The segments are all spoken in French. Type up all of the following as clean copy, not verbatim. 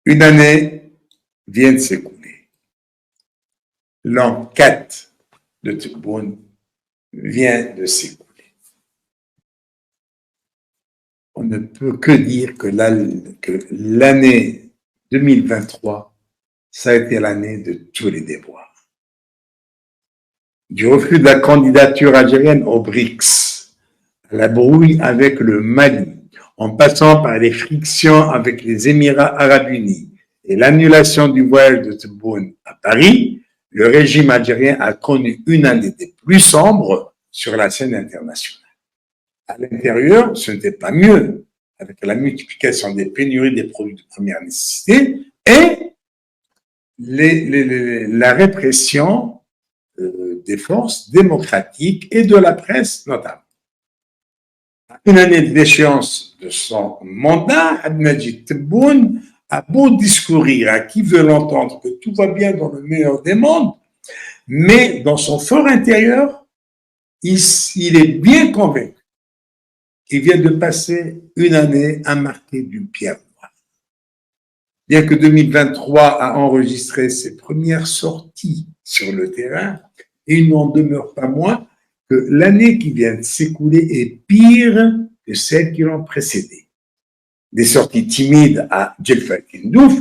Une année vient de s'écouler. L'an 4 de Tebboune vient de s'écouler. On ne peut que dire que l'année 2023, ça a été l'année de tous les déboires. Du refus de la candidature algérienne aux BRICS, à la brouille avec le Mali, en passant par les frictions avec les Émirats arabes unis et l'annulation du voyage de Tebboune à Paris, le régime algérien a connu une année des plus sombres sur la scène internationale. À l'intérieur, ce n'était pas mieux, avec la multiplication des pénuries des produits de première nécessité et la répression des forces démocratiques et de la presse notamment. Une année de l'échéance de son mandat, Abdelmadjid Tebboune a beau discourir à qui veut l'entendre que tout va bien dans le meilleur des mondes, mais dans son fort intérieur, il est bien convaincu qu'il vient de passer une année à marquer d'une pierre noire. Bien que 2023 a enregistré ses premières sorties sur le terrain, il n'en demeure pas moins que l'année qui vient de s'écouler est pire que celles qui l'ont précédée. Des sorties timides à Djelfa Tindouf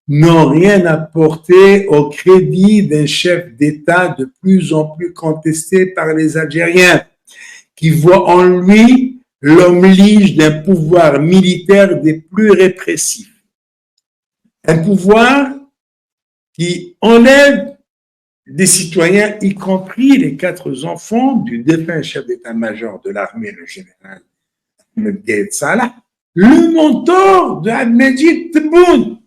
n'ont rien apporté au crédit d'un chef d'État de plus en plus contesté par les Algériens, qui voient en lui l'homme lige d'un pouvoir militaire des plus répressifs. Un pouvoir qui enlève des citoyens, y compris les 4 enfants du défunt chef d'état-major de l'armée, le général Ahmed Gaïd Salah, le mentor de Abdelmadjid Tebboune.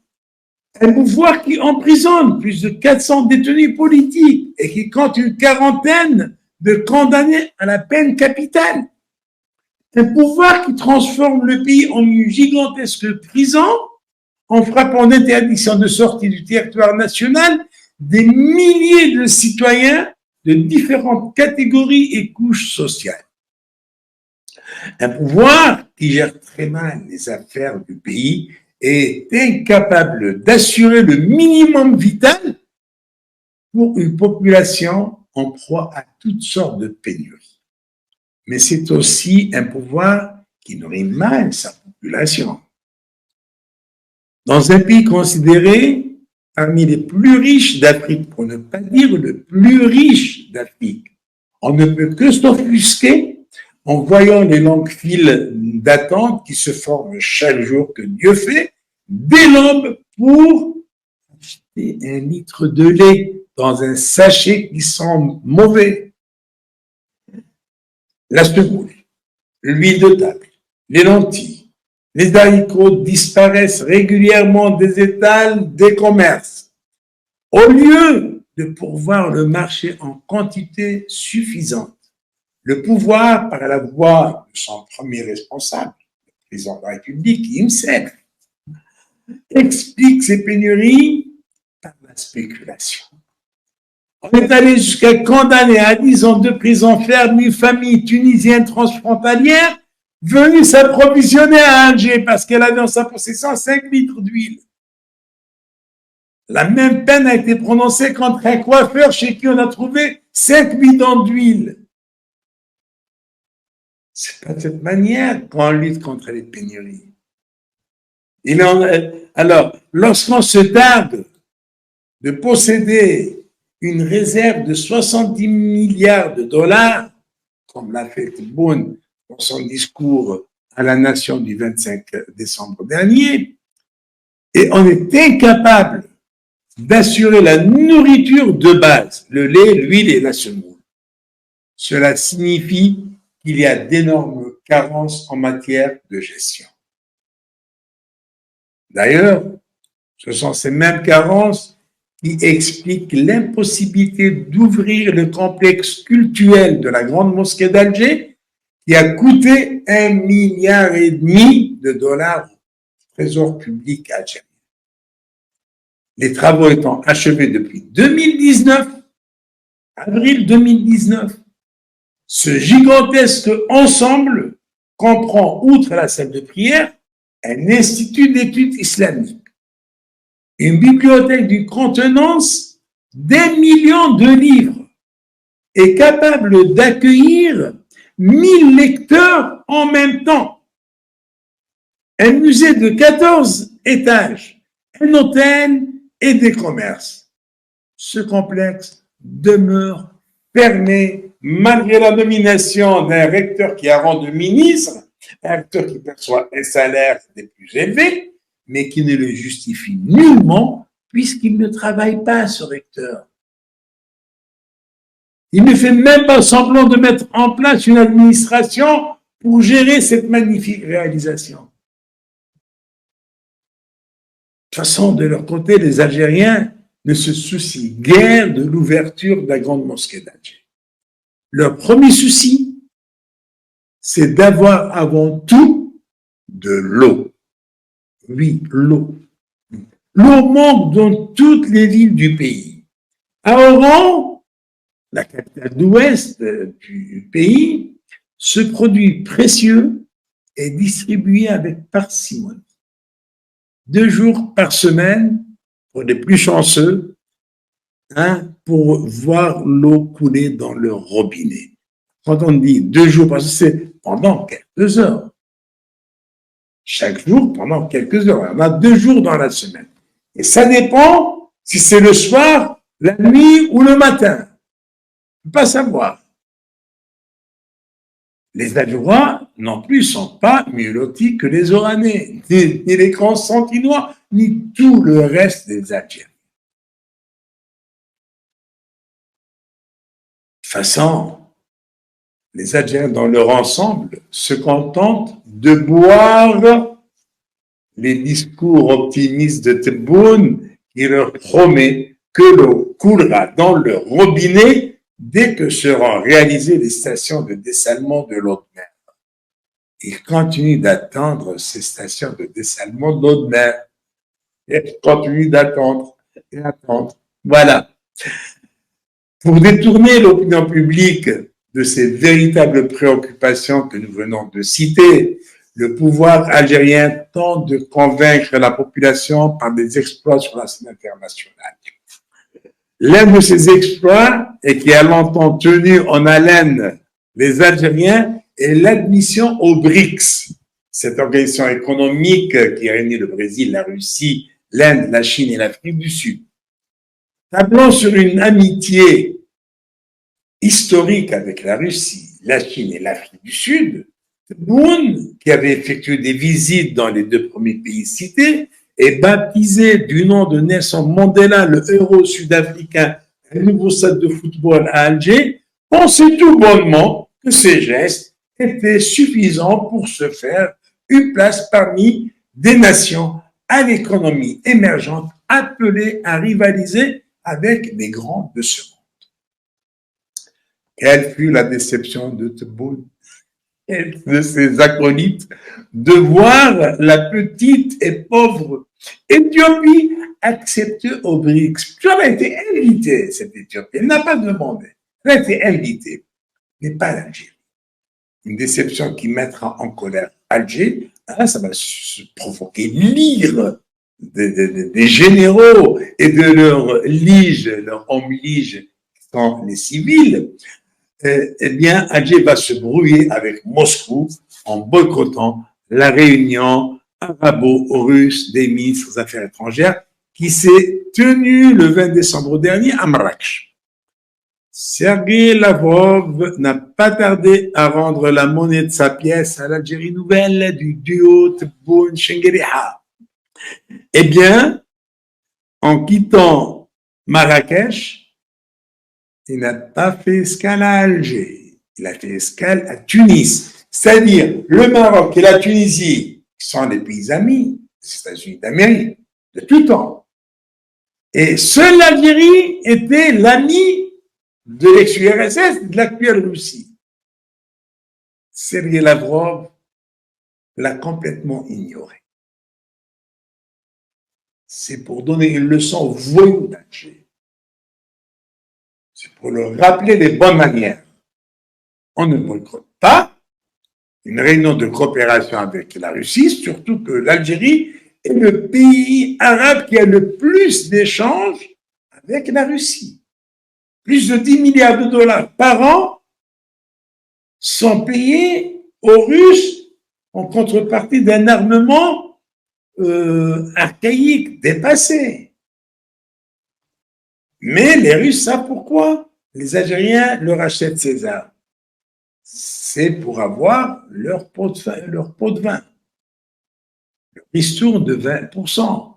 Un pouvoir qui emprisonne plus de 400 détenus politiques et qui compte une quarantaine de condamnés à la peine capitale. Un pouvoir qui transforme le pays en une gigantesque prison en frappant d'interdiction de sortie du territoire national des milliers de citoyens de différentes catégories et couches sociales. Un pouvoir qui gère très mal les affaires du pays et est incapable d'assurer le minimum vital pour une population en proie à toutes sortes de pénuries. Mais c'est aussi un pouvoir qui nourrit mal sa population. Dans un pays considéré parmi les plus riches d'Afrique, pour ne pas dire le plus riche d'Afrique, on ne peut que s'offusquer en voyant les longues files d'attente qui se forment chaque jour que Dieu fait, dès l'aube pour acheter 1 litre de lait dans un sachet qui sent mauvais. La semoule, l'huile de table, les lentilles, les haricots disparaissent régulièrement des étals des commerces. Au lieu de pourvoir le marché en quantité suffisante, le pouvoir, par la voix de son premier responsable, le président de la République, Imsef, explique ces pénuries par la spéculation. On est allé jusqu'à condamner à 10 ans de prison ferme une famille tunisienne transfrontalière venue s'approvisionner à Alger parce qu'elle avait en sa possession 5 litres d'huile. La même peine a été prononcée contre un coiffeur chez qui on a trouvé 5 bidons d'huile. C'est pas de cette manière qu'on lutte contre les pénuries. Alors, lorsqu'on se targue de posséder une réserve de 70 milliards de dollars, comme l'a fait Tebboune dans son discours à la nation du 25 décembre dernier, et on est incapable d'assurer la nourriture de base, le lait, l'huile et la semoule. Cela signifie qu'il y a d'énormes carences en matière de gestion. D'ailleurs, ce sont ces mêmes carences qui expliquent l'impossibilité d'ouvrir le complexe cultuel de la Grande Mosquée d'Alger, qui a coûté 1,5 milliard de dollars au trésor public algérien. Les travaux étant achevés depuis 2019, avril 2019, ce gigantesque ensemble comprend, outre la salle de prière, un institut d'études islamiques, une bibliothèque d'une contenance des millions de livres et capable d'accueillir 1000 lecteurs en même temps, un musée de 14 étages, un hôtel et des commerces. Ce complexe demeure fermé malgré la nomination d'un recteur qui a rang de ministre, un recteur qui perçoit un salaire des plus élevés, mais qui ne le justifie nullement puisqu'il ne travaille pas, ce recteur. Il ne fait même pas semblant de mettre en place une administration pour gérer cette magnifique réalisation. De toute façon, de leur côté, les Algériens ne se soucient guère de l'ouverture de la grande mosquée d'Alger. Leur premier souci, c'est d'avoir avant tout de l'eau. Oui, l'eau. L'eau manque dans toutes les villes du pays. À Oran, la capitale d'ouest du pays, ce produit précieux est distribué avec parcimonie. 2 jours par semaine pour les plus chanceux, pour voir l'eau couler dans le robinet. Quand on dit 2 jours par semaine, c'est pendant quelques heures. Chaque jour pendant quelques heures. On a 2 jours dans la semaine. Et ça dépend si c'est le soir, la nuit ou le matin. On ne peut pas savoir. Les Algérois non plus sont pas mieux lotis que les Oranais, ni les grands Santinois, ni tout le reste des Algériens. De toute façon, les Algériens dans leur ensemble se contentent de boire les discours optimistes de Tebboune qui leur promet que l'eau coulera dans le robinet dès que seront réalisées les stations de dessalement de l'eau de mer. Ils continuent d'attendre ces stations de dessalement de l'eau de mer. Ils continuent d'attendre et attendre. Voilà. Pour détourner l'opinion publique de ces véritables préoccupations que nous venons de citer, le pouvoir algérien tente de convaincre la population par des exploits sur la scène internationale. L'un de ces exploits, et qui a longtemps tenu en haleine les Algériens, est l'admission aux BRICS, cette organisation économique qui réunit le Brésil, la Russie, l'Inde, la Chine et l'Afrique du Sud. Tablant sur une amitié historique avec la Russie, la Chine et l'Afrique du Sud, Tebboune, qui avait effectué des visites dans les 2 premiers pays cités, est baptisé du nom de Nelson Mandela, le héros sud-africain, un nouveau stade de football à Alger, pensait tout bonnement que ces gestes étaient suffisants pour se faire une place parmi des nations à l'économie émergente appelées à rivaliser avec les grands de ce monde. Quelle fut la déception de Tebboune et de ses acolytes de voir la petite et pauvre Éthiopie acceptée au BRICS. Elle a été invitée, cette Éthiopie. Elle n'a pas demandé. Elle a été invitée, mais pas l'Algérie. Une déception qui mettra en colère Alger. Ça va provoquer l'ire des généraux et de leurs liges, leurs hommes liges, qui sont les civils. Eh bien, Alger va se brouiller avec Moscou en boycottant la réunion arabo-russe des ministres des Affaires étrangères qui s'est tenue le 20 décembre dernier à Marrakech. Sergei Lavrov n'a pas tardé à rendre la monnaie de sa pièce à l'Algérie nouvelle du duo Tebboune-Chengueriha. Eh bien, en quittant Marrakech, il n'a pas fait escale à Alger, il a fait escale à Tunis. C'est-à-dire, le Maroc et la Tunisie, qui sont les pays amis des États-Unis d'Amérique, de tout temps. Et seule l'Algérie était l'ami de l'ex-URSS, de l'actuelle Russie. Sergei Lavrov l'a complètement ignoré. C'est pour donner une leçon au voyou d'Alger. C'est pour leur rappeler les bonnes manières. On ne boycotte pas une réunion de coopération avec la Russie, surtout que l'Algérie est le pays arabe qui a le plus d'échanges avec la Russie. Plus de 10 milliards de dollars par an sont payés aux Russes en contrepartie d'un armement archaïque, dépassé. Mais les Russes savent pourquoi les Algériens leur achètent ces armes. C'est pour avoir leur pot de vin. Le ristourne de 20%.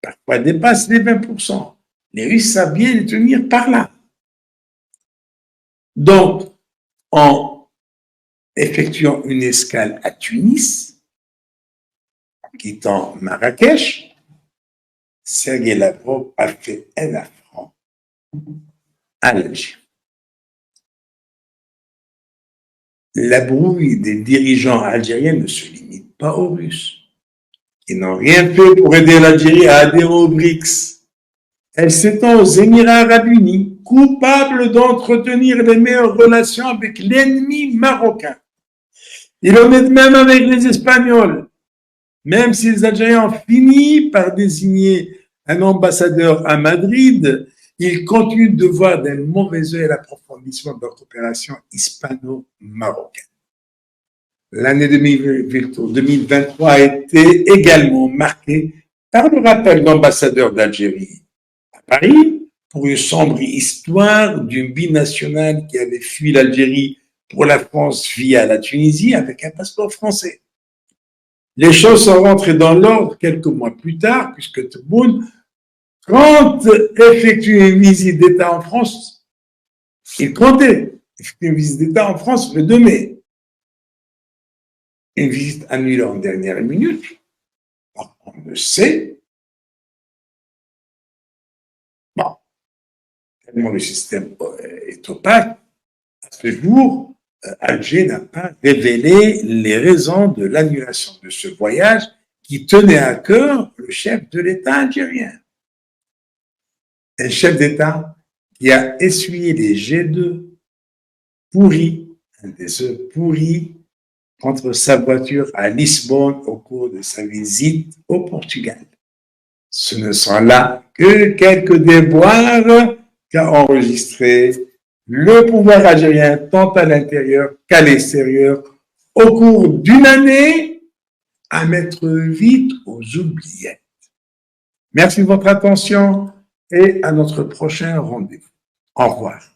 Parfois dépasse les 20%. Les Russes savent bien les tenir par là. Donc, en effectuant une escale à Tunis, en quittant Marrakech, Sergueï Lavrov a fait un affront à l'Algérie. La brouille des dirigeants algériens ne se limite pas aux Russes, qui n'ont rien fait pour aider l'Algérie à adhérer aux BRICS. Elle s'étend aux Émirats arabes unis, coupables d'entretenir les meilleures relations avec l'ennemi marocain. Il en est de même avec les Espagnols. Même si les Algériens ont fini par désigner un ambassadeur à Madrid, ils continuent de voir d'un mauvais œil l'approfondissement de leur coopération hispano-marocaine. L'année 2023 a été également marquée par le rappel d'ambassadeur d'Algérie à Paris pour une sombre histoire d'une binationale qui avait fui l'Algérie pour la France via la Tunisie avec un passeport français. Les choses sont rentrées dans l'ordre quelques mois plus tard, puisque Tebboune, quand effectue une visite d'État en France, il comptait effectuer une visite d'État en France le 2 mai. Une visite annulée en dernière minute, on le sait. Bon, tellement le système est opaque, à ce jour, Alger n'a pas révélé les raisons de l'annulation de ce voyage qui tenait à cœur le chef de l'État algérien. Un chef d'État qui a essuyé les jets de pourris, des œufs pourris contre sa voiture à Lisbonne au cours de sa visite au Portugal. Ce ne sont là que quelques déboires qu'a enregistré le pouvoir algérien tant à l'intérieur qu'à l'extérieur au cours d'une année à mettre vite aux oubliettes. Merci de votre attention et à notre prochain rendez-vous. Au revoir.